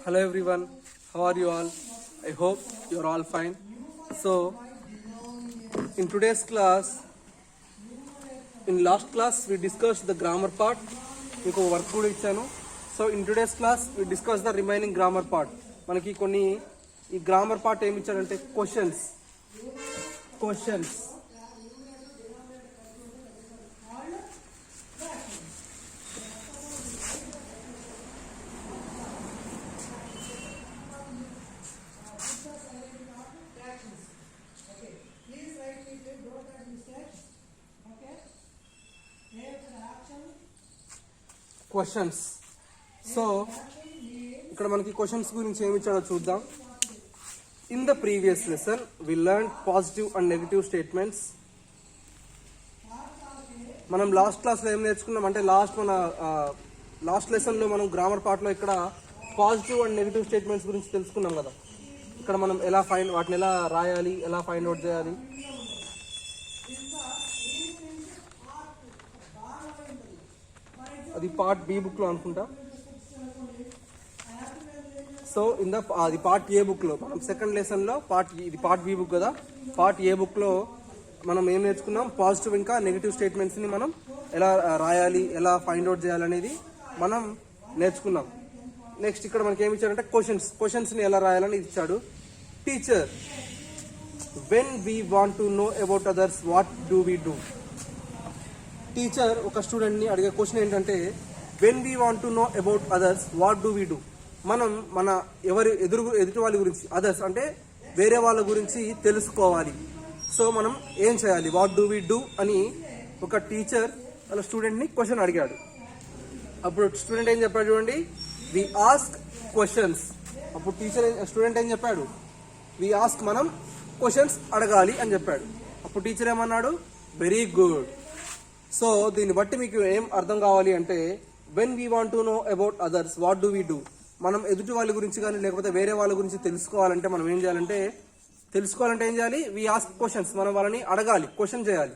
Hello everyone, how are you all? I hope you're all fine. So, in today's class, in last class we discussed the grammar part. మీకు work కూడా ఇచ్చాను. So in today's class we discuss the remaining grammar part. మనకి కొన్ని ఈ grammar part ఏమి ఇచ్చారంటే questions. Questions. So ఇక్కడ మనకి క్వశ్చన్స్ గురించి ఏమి ఇచ్చాడో చూద్దాం. In the previous lesson we learn positive and negative statements. మనం లాస్ట్ క్లాస్లో ఏం నేర్చుకున్నాం అంటే లాస్ట్ లెసన్లో మనం గ్రామర్ పార్ట్లో ఇక్కడ పాజిటివ్ అండ్ నెగిటివ్ స్టేట్మెంట్స్ గురించి తెలుసుకున్నాం కదా. ఇక్కడ మనం వాటిని ఎలా రాయాలి, ఎలా ఫైండ్ అవుట్ చేయాలి. అది పార్ట్ బి బుక్లో అనుకుంటా. సో అది పార్ట్ ఏ బుక్లో, మనం సెకండ్ లెసన్లో ఇది పార్ట్ బి బుక్ కదా. పార్ట్ ఏ బుక్లో మనం ఏం నేర్చుకున్నాం, పాజిటివ్ ఇంకా నెగిటివ్ స్టేట్మెంట్స్ని మనం ఎలా రాయాలి, ఎలా ఫైండ్ అవుట్ చేయాలనేది మనం నేర్చుకున్నాం. నెక్స్ట్ ఇక్కడ మనకి ఏమి ఇచ్చారంటే క్వశ్చన్స్ని ఎలా రాయాలని ఇచ్చాడు. Teacher, when we want to know about others what do we do. Teacher ఒక స్టూడెంట్ని అడిగే క్వశ్చన్ ఏంటంటే, when we want to know about others what do we do. మనం మన ఎదుటి వాళ్ళ గురించి, అదర్స్ అంటే వేరే వాళ్ళ గురించి తెలుసుకోవాలి. సో మనం ఏం చేయాలి, వాట్ డూ వీ డూ అని ఒక టీచర్ వాళ్ళ స్టూడెంట్ని క్వశ్చన్ అడిగాడు. అప్పుడు స్టూడెంట్ ఏం చెప్పాడు చూడండి, వి ఆస్క్ క్వశ్చన్స్. అప్పుడు స్టూడెంట్ ఏం చెప్పాడు, వి ఆస్క్, మనం క్వశ్చన్స్ అడగాలి అని చెప్పాడు. అప్పుడు టీచర్ ఏమన్నాడు, వెరీ గుడ్. సో దీన్ని బట్టి మీకు ఏం అర్థం కావాలి అంటే, when we want to know about others what do we do. మనం ఎదుటి వాళ్ళ గురించి కానీ లేకపోతే వేరే వాళ్ళ గురించి తెలుసుకోవాలంటే మనం ఏం చేయాలంటే ఏం చేయాలి, వీ ఆస్క్ క్వశ్చన్స్. మనం వాళ్ళని అడగాలి, క్వశ్చన్ చేయాలి.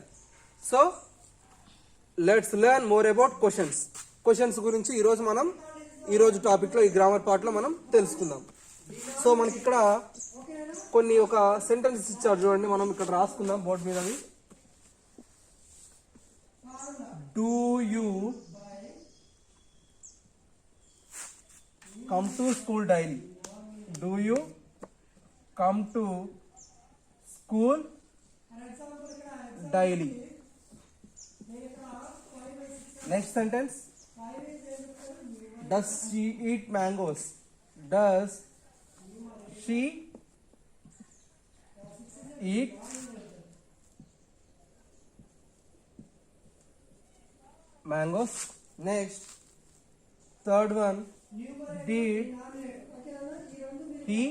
So let's learn more about questions గురించి ఈరోజు టాపిక్లో, ఈ గ్రామర్ పార్ట్లో మనం తెలుసుకుందాం. సో మనకి ఇక్కడ ఒక సెంటెన్స్ ఇచ్చారు చూడండి, మనం ఇక్కడ రాసుకుందాం బోర్డు మీద. Do you come to school daily? Do you come to school daily? Next sentence. Does she eat mangoes? Does she eat mangoes? Next, third one, did he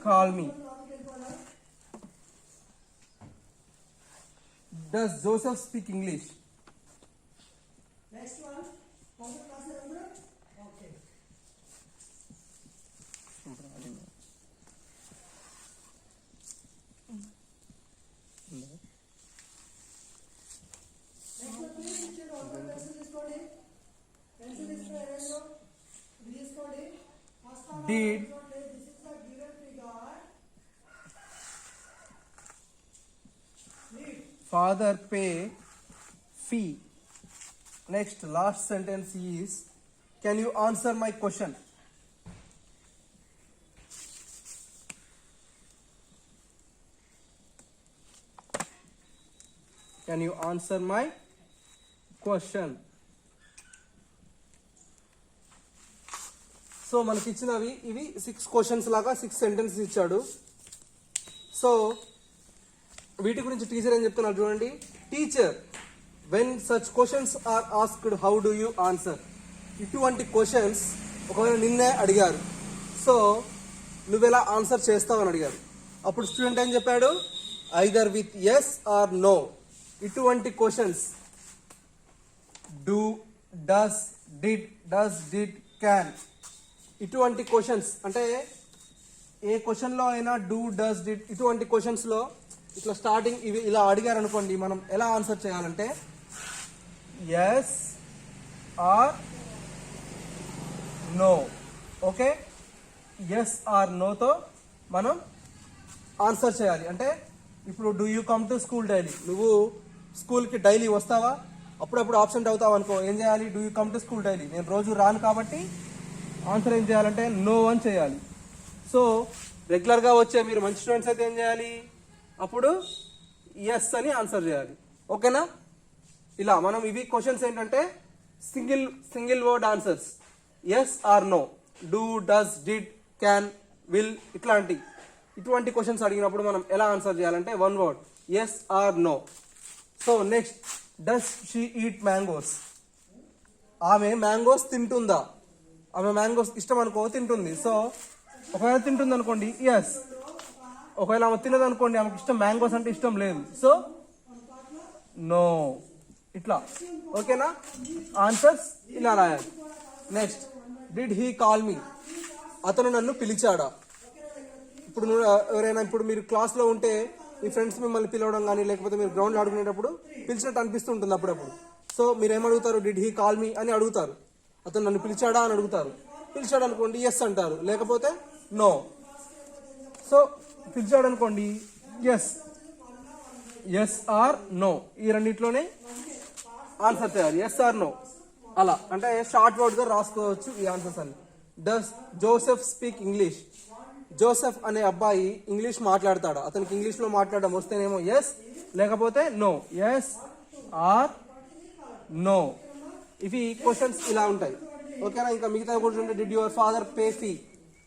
call me? Does Joseph speak English? Next one, okay. Did father pay fee? Next, last sentence is, can you answer my question? Can you answer my question? So మనకి ఇచ్చినవి ఇవి 6 questions లాగా 6 sentences ఇచ్చాడు. So వీటి గురించి teacher ఏం చెప్తున్నారు చూడండి. Teacher, when such questions are asked how do you answer. ఇటువంటి క్వశ్చన్స్ ఒకవేళ నిన్నే అడిగారు, సో నువ్వెలా ఆన్సర్ చేస్తావు అని అడిగారు. అప్పుడు స్టూడెంట్ ఏం చెప్పాడు, either with yes or no. ఇటువంటి questions do, does, did, can, ఇటువంటి క్వశ్చన్స్ అంటే ఏ క్వశ్చన్లో అయినా డూ, డస్, డిడ్, ఇటువంటి క్వశ్చన్స్లో ఇట్లా స్టార్టింగ్ ఇవి ఇలా అడిగారు అనుకోండి, మనం ఎలా ఆన్సర్ చేయాలంటే yes or no. Okay, yes or నోతో మనం ఆన్సర్ చేయాలి. అంటే ఇప్పుడు do you come to school daily, నువ్వు స్కూల్కి డైలీ వస్తావా? అప్పుడప్పుడు ఆబ్సెంట్ అవుతావు అనుకో, ఏం చేయాలి? Do you come to school daily, నేను రోజు రాను కాబట్టి ఆన్సర్ ఏం చేయాలంటే నో అని చేయాలి. సో రెగ్యులర్గా వచ్చే మీరు మంచి స్టూడెంట్స్ అయితే ఏం చేయాలి? అప్పుడు ఎస్ అని ఆన్సర్ చేయాలి. ఓకేనా? ఇలా మనం ఇవి క్వశ్చన్స్ ఏంటంటే single word answers, yes or no, do, does, did, can, will, ఇటువంటి క్వశ్చన్స్ అడిగినప్పుడు మనం ఎలా ఆన్సర్ చేయాలంటే one word, yes or no. So next, does she eat mangoes, ఆమె మ్యాంగోస్ తింటుందా? ఆమె మ్యాంగోస్ ఇష్టం అనుకో, తింటుంది. సో ఒకవేళ తింటుంది అనుకోండి ఎస్, ఒకవేళ ఆమె తినదు అనుకోండి, ఆమెకి ఇష్టం మ్యాంగోస్ అంటే ఇష్టం లేదు, సో నో. ఇట్లా ఓకేనా? ఆన్సర్స్ ఇలా రాయాలి. Next, did he call me, అతను నన్ను పిలిచాడా? ఇప్పుడు ఎవరైనా, ఇప్పుడు మీరు క్లాస్లో ఉంటే మీ ఫ్రెండ్స్ మిమ్మల్ని పిలవడం కానీ, లేకపోతే మీరు గ్రౌండ్లో ఆడుకునేటప్పుడు పిలిచినట్టు అనిపిస్తుంటుంది అప్పుడప్పుడు. సో మీరు ఏమడుగుతారు? డిడ్ హీ కాల్ మీ అని అడుగుతారు. అతను నన్ను పిలిచాడా అని అడుగుతారు. పిలిచాడు అనుకోండి ఎస్ అంటారు, లేకపోతే నో. సో పిలిచాడు అనుకోండి ఎస్ ఆర్ నో, ఈ రెండిట్లోనే ఆన్సర్ చేయాలి, ఎస్ ఆర్ నో. అలా అంటే షార్ట్ వర్డ్గా రాసుకోవచ్చు ఈ ఆన్సర్స్ అని. Does Joseph speak English, Joseph అనే అబ్బాయి ఇంగ్లీష్ మాట్లాడతాడా? అతనికి ఇంగ్లీష్లో మాట్లాడడం వస్తేనేమో ఎస్, లేకపోతే నో. ఎస్ ఆర్ నో, ఇవి క్వశ్చన్స్ ఇలా ఉంటాయి. ఓకేనా? ఇంకా మిగతా కూడా, did your father pay fee,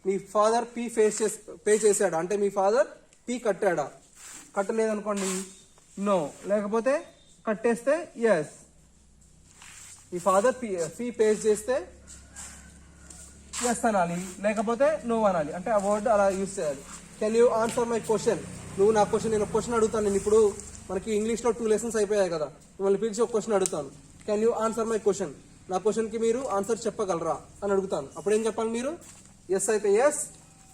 me father pay చేశాడా? అంటే మీ ఫాదర్ ఫీ కట్టాడా? కట్టలేదనుకోండి నో, లేకపోతే కట్టేస్తే ఎస్. మీ ఫాదర్ ఫీ పే చేస్తే ఎస్ అనాలి, లేకపోతే నో అనాలి. అంటే ఆ వర్డ్ అలా యూజ్ చేయాలి. Can you answer my question, నువ్వు నా క్వశ్చన్, నేను క్వశ్చన్ అడుగుతాను. నేను ఇప్పుడు మనకి ఇంగ్లీష్లో 2 లెసన్స్ అయిపోయాయి కదా, మిమ్మల్ని పిలిచి ఒక క్వశ్చన్ అడుగుతాను. Can you answer my question, నా క్వశ్చన్కి మీరు ఆన్సర్ చెప్పగలరా అని అడుగుతాను. అప్పుడు ఏం చెప్పాలి మీరు? ఎస్ అయితే ఎస్,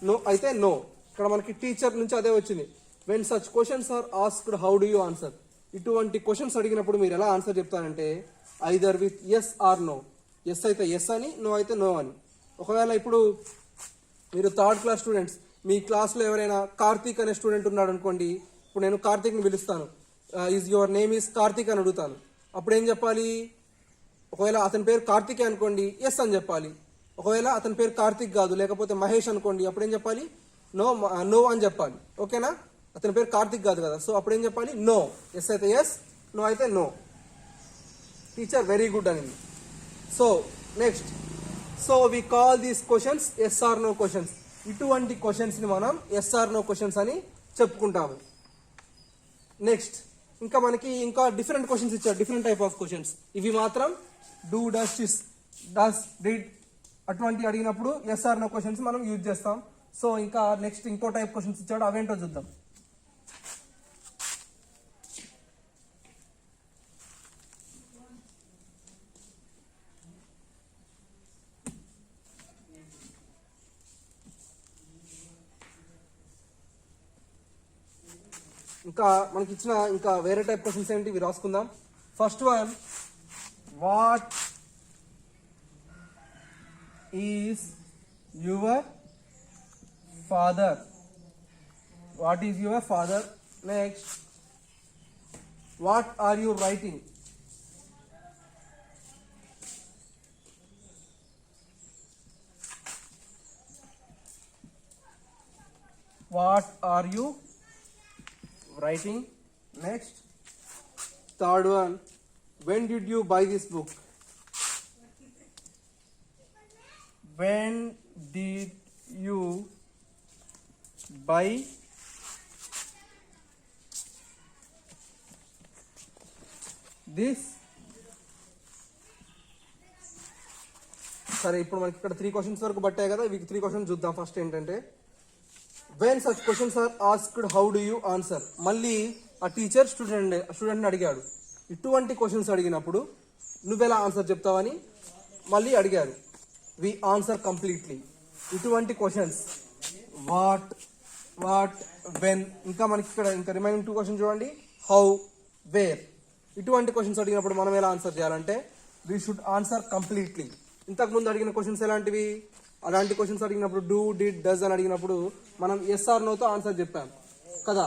నో అయితే నో. ఇక్కడ మనకి టీచర్ నుంచి అదే వచ్చింది. When such questions are asked how do you answer, ఇటువంటి క్వశ్చన్స్ అడిగినప్పుడు మీరు ఎలా ఆన్సర్ చెప్తారంటే either with yes or no. Yes అయితే ఎస్ అని, నో అయితే నో అని. ఒకవేళ ఇప్పుడు మీరు 3rd క్లాస్ స్టూడెంట్స్, మీ క్లాస్లో ఎవరైనా కార్తీక్ అనే స్టూడెంట్ ఉన్నాడు అనుకోండి. ఇప్పుడు నేను కార్తీక్ని పిలుస్తాను, is your name is Karthik అని అడుగుతాను. అప్పుడు ఏం చెప్పాలి? ఒకవేళ అతని పేరు కార్తీకే అనుకోండి ఎస్ అని చెప్పాలి. ఒకవేళ అతని పేరు కార్తీక్ కాదు, లేకపోతే మహేష్ అనుకోండి, అప్పుడు ఏం చెప్పాలి? నో అని చెప్పాలి. ఓకేనా? అతని పేరు కార్తీక్ కాదు కదా, సో అప్పుడు ఏం చెప్పాలి? నో. ఎస్ అయితే ఎస్, నో అయితే నో. టీచర్ వెరీ గుడ్ అనింది. So next, so we call these questions yes or no questions. ఇటువంటి క్వశ్చన్స్ని మనం ఎస్ ఆర్ నో క్వశ్చన్స్ అని చెప్పుకుంటాము. నెక్స్ట్, ఇంకా మనకి ఇంకా డిఫరెంట్ క్వశ్చన్స్ ఇచ్చారు, డిఫరెంట్ టైప్ ఆఫ్ క్వశ్చన్స్. ఇవి మాత్రం డూ, డస్, డిడ్ అటువంటి అడిగినప్పుడు ఎస్ ఆర్ నో క్వశ్చన్స్ మనం యూజ్ చేస్తాం. సో ఇంకా నెక్స్ట్ ఇంకో టైప్ క్వశ్చన్స్ ఇచ్చాడు, అవేంటో చూద్దాం. ఇంకా మనకి ఇచ్చిన ఇంకా వేరే టైప్ క్వశ్చన్స్ ఏంటి ఇవి రాసుకుందాం. First one, what is your father, what is your father. Next, what are you writing, what are you writing. Next, third one, when did you buy this book, when did you buy this. సరే, ఇప్పుడు మనకి ఇక్కడ 3 questions వరకు పట్టాయి కదా, ఇవి 3 questions చూద్దాం. First ఏంటంటే, when such questions are asked how do you answer. మళ్ళీ ఆ టీచర్ స్టూడెంట్ని అడిగాడు. ఇటువంటి క్వశ్చన్స్ అడిగినప్పుడు నువ్వెలా ఆన్సర్ చెప్తావని మళ్ళీ అడిగారు. వి ఆన్సర్ కంప్లీట్లీ. ఇటువంటి క్వశ్చన్స్ వాట్, వెన్, ఇంకా మనకి ఇక్కడ ఇంకా రిమైనింగ్ 2 క్వశ్చన్స్ చూడండి, హౌ, వేర్. ఇటువంటి క్వశ్చన్స్ అడిగినప్పుడు మనం ఎలా ఆన్సర్ చేయాలంటే వి షుడ్ ఆన్సర్ కంప్లీట్లీ. ఇంతకుముందు అడిగిన క్వశ్చన్స్ ఎలాంటివి? అలాంటి క్వశ్చన్స్ అడిగినప్పుడు డూ డిడ్ డస్ అని అడిగినప్పుడు మనం ఎస్ ఆర్ నోతో ఆన్సర్ చెప్పాం కదా,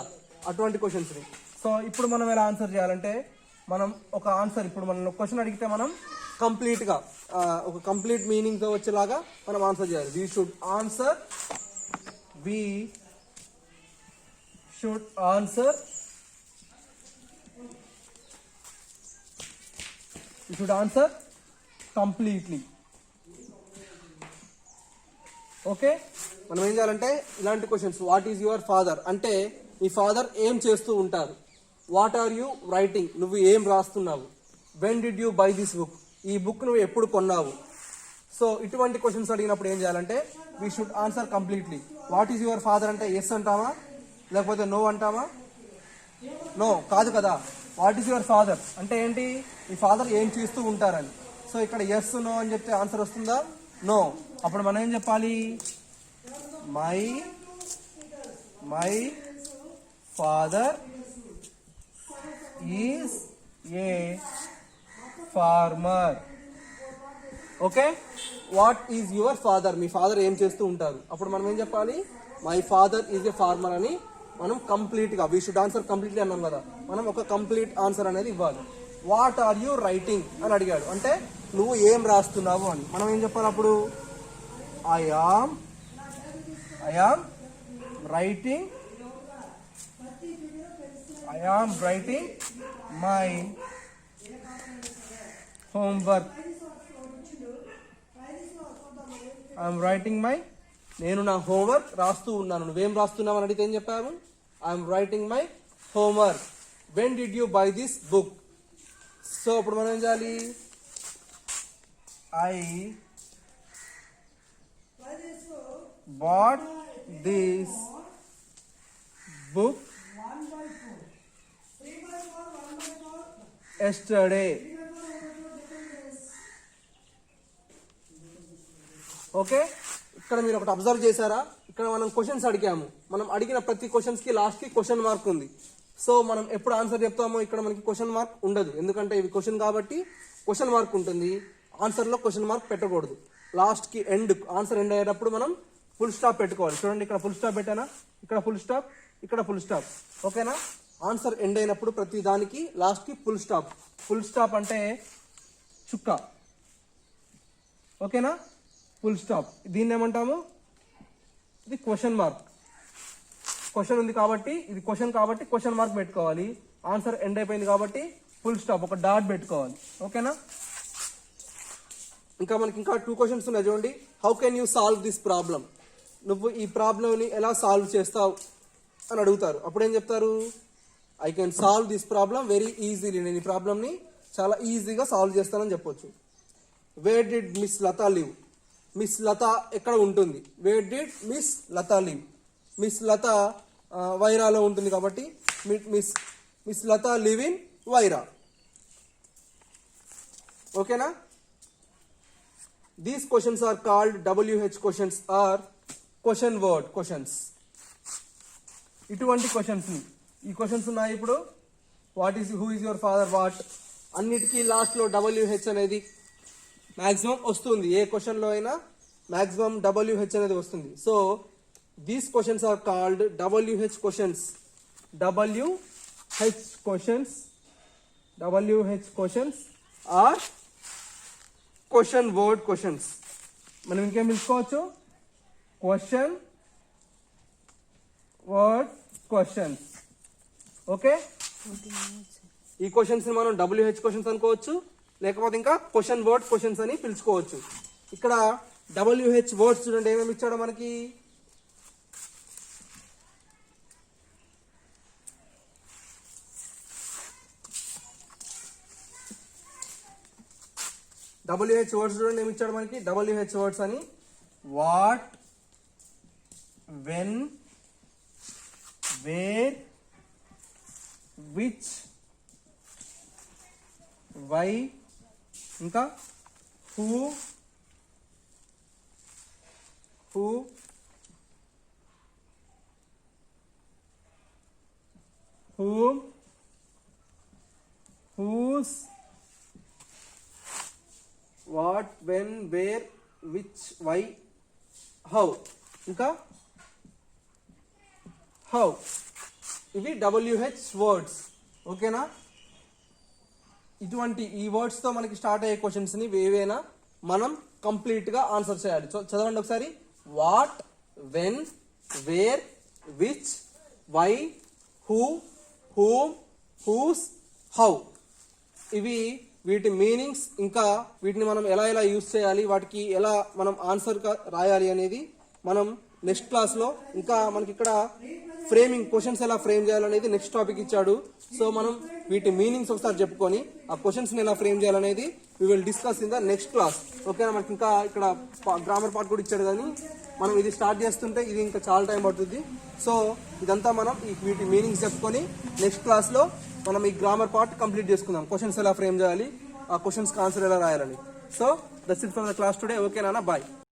అటువంటి క్వశ్చన్స్ని. సో ఇప్పుడు మనం ఎలా ఆన్సర్ చేయాలంటే, మనం ఒక ఆన్సర్, ఇప్పుడు మనం క్వశ్చన్ అడిగితే మనం కంప్లీట్గా ఒక కంప్లీట్ మీనింగ్తో వచ్చేలాగా మనం ఆన్సర్ చేయాలి. We should answer completely. Okay, మనం ఏం చేయాలంటే ఇలాంటి questions, what is your father అంటే మీ ఫాదర్ ఏం చేస్తూ ఉంటారు. వాట్ ఆర్ యూ రైటింగ్, నువ్వు ఏం రాస్తున్నావు. When did you buy this book, ఈ బుక్ నువ్వు ఎప్పుడు కొన్నావు. సో ఇటువంటి క్వశ్చన్స్ అడిగినప్పుడు ఏం చేయాలంటే we should answer completely. What is your father అంటే ఎస్ అంటామా లేకపోతే నో అంటామా? నో కాదు కదా. వాట్ ఈజ్ యువర్ ఫాదర్ అంటే ఏంటి, మీ ఫాదర్ ఏం చేస్తూ ఉంటారని. సో ఇక్కడ ఎస్ నో అని చెప్తే ఆన్సర్ వస్తుందా? నో. అప్పుడు మనం ఏం చెప్పాలి, my father is a farmer. Okay, what is your father, మీ ఫాదర్ ఏం చేస్తూ ఉంటారు. అప్పుడు మనం ఏం చెప్పాలి, my father is a farmer అని మనం కంప్లీట్గా, వీ షుడ్ ఆన్సర్ కంప్లీట్లీ అన్నాం కదా, మనం ఒక కంప్లీట్ ఆన్సర్ అనేది ఇవ్వాలి. వాట్ ఆర్ యూ రైటింగ్ అని అడిగాడు అంటే నువ్వు ఏం రాస్తున్నావు అని. మనం ఏం చెప్పాలి అప్పుడు, I am writing my homework. నేను నా హోంవర్క్ రాస్తూ ఉన్నాను. నువ్వేం రాస్తున్నావు అని అడిగితే ఏం చెప్పాము, I'm writing my homework. When did you buy this book. So ఇప్పుడు మనం ఏం చేయాలి, I bought this book yesterday. Okay, ఇక్కడ మీరు ఒకటి అబ్జర్వ్ చేశారా, ఇక్కడ మనం క్వశ్చన్స్ అడిగాము, మనం అడిగిన ప్రతి క్వశ్చన్స్ కి లాస్ట్ కి క్వశ్చన్ మార్క్ ఉంది. సో మనం ఎప్పుడు ఆన్సర్ చెప్తామో ఇక్కడ మనకి క్వశ్చన్ మార్క్ ఉండదు, ఎందుకంటే ఇవి క్వశ్చన్ కాబట్టి క్వశ్చన్ మార్క్ ఉంటుంది. ఆన్సర్ లో క్వశ్చన్ మార్క్ పెట్టకూడదు. లాస్ట్ కి ఆన్సర్ ఎండ్ అయ్యేటప్పుడు మనం ఫుల్ స్టాప్ పెట్టుకోవాలి. చూడండి, ఇక్కడ ఫుల్ స్టాప్ పెట్టానా, ఇక్కడ ఫుల్ స్టాప్, ఇక్కడ ఫుల్ స్టాప్. ఓకేనా, ఆన్సర్ ఎండ్ అయినప్పుడు ప్రతి దానికి లాస్ట్ కి ఫుల్ స్టాప్. ఫుల్ స్టాప్ అంటే చుక్క. ఓకేనా, ఫుల్ స్టాప్. దీన్ని ఏమంటాము, ఇది క్వశ్చన్ మార్క్. క్వశ్చన్ ఉంది కాబట్టి, ఇది క్వశ్చన్ కాబట్టి క్వశ్చన్ మార్క్ పెట్టుకోవాలి. ఆన్సర్ ఎండ్ అయిపోయింది కాబట్టి ఫుల్ స్టాప్, ఒక డాట్ పెట్టుకోవాలి. ఓకేనా, ఇంకా మనకి ఇంకా 2 క్వశ్చన్స్ ఉన్నాయి చూడండి. How can you solve this problem, నువ్వు ఈ ప్రాబ్లంని ఎలా సాల్వ్ చేస్తావు అని అడుగుతారు. అప్పుడు ఏం చెప్తారు, I can solve this problem very easily, నేను ఈ ప్రాబ్లమ్ని చాలా ఈజీగా సాల్వ్ చేస్తానని చెప్పొచ్చు. Where did miss Lata live, miss Lata ఎక్కడ ఉంటుంది. వేర్ did miss Lata live, miss Lata వైరాలో ఉంటుంది కాబట్టి miss Lata live in Wyra. ఓకేనా, these questions are called WH questions are question word questions. ఇటువంటి క్వశ్చన్స్ ని, ఈ క్వశ్చన్స్ ఉన్నాయి ఇప్పుడు, what is, who is your father, what, అన్నిటికీ లాస్ట్ లో WH అనేది మాక్సిమం వస్తుంది. ఏ క్వశ్చన్ లో అయినా మాక్సిమం WH అనేది వస్తుంది. So these questions are called WH questions. WH questions are question word questions. మనం ఇంకేం పిలుచుకోవచ్చు, క్వశ్చన్ వర్డ్ క్వశ్చన్స్. ఓకే, ఈ క్వశ్చన్స్ ని మనం WH క్వశ్చన్స్ అనుకోవచ్చు, లేకపోతే ఇంకా క్వశ్చన్ వర్డ్ క్వశ్చన్స్ అని పిలుచుకోవచ్చు. ఇక్కడ WH వర్డ్స్ చూడండి ఏమేమి ఇచ్చాడో మనకి. WH వర్డ్స్ చూడండి ఏమి ఇచ్చాడు మనకి. WH వర్డ్స్ అని what, when, where, which, why, ఇంకా who, whom, whose, what, when, where, which, why, how, ఇంకా హౌ, ఇవి WH వర్డ్స్. ఓకేనా? ఇటువంటి ఈ వర్డ్స్ తో మనకి స్టార్ట్ అయ్యే క్వశ్చన్స్ ని ఏవైనా మనం కంప్లీట్ గా ఆన్సర్ చేయాలి. చదవండి ఒకసారి. What, when, where, which, why, who, whom, whose, how. ఇవి వీటి మీనింగ్స్, ఇంకా వీటిని మనం ఎలా ఎలా యూజ్ చేయాలి, వాటికి ఎలా మనం ఆన్సర్ రాయాలి అనేది మనం నెక్స్ట్ క్లాస్లో, ఇంకా మనకి ఇక్కడ ఫ్రేమింగ్, క్వశ్చన్స్ ఎలా ఫ్రేమ్ చేయాలనేది నెక్స్ట్ టాపిక్ ఇచ్చాడు. సో మనం వీటి మీనింగ్స్ ఒకసారి చెప్పుకొని ఆ క్వశ్చన్స్ని ఎలా ఫ్రేమ్ చేయాలనేది we will discuss in the next class. ఓకేనా? మనకి ఇంకా ఇక్కడ గ్రామర్ పార్ట్ కూడా ఇచ్చాడు, కానీ మనం ఇది స్టార్ట్ చేస్తుంటే ఇది ఇంకా చాలా టైం పడుతుంది. సో ఇదంతా మనం వీటి మీనింగ్స్ చెప్పుకొని నెక్స్ట్ క్లాస్లో మనం ఈ గ్రామర్ పార్ట్ కంప్లీట్ చేసుకుందాం. క్వశ్చన్స్ ఎలా ఫ్రేమ్ చేయాలి, ఆ క్వశ్చన్స్కి ఆన్సర్ ఎలా రాయాలని. So that's it for the class today. ఓకేనా? బాయ్.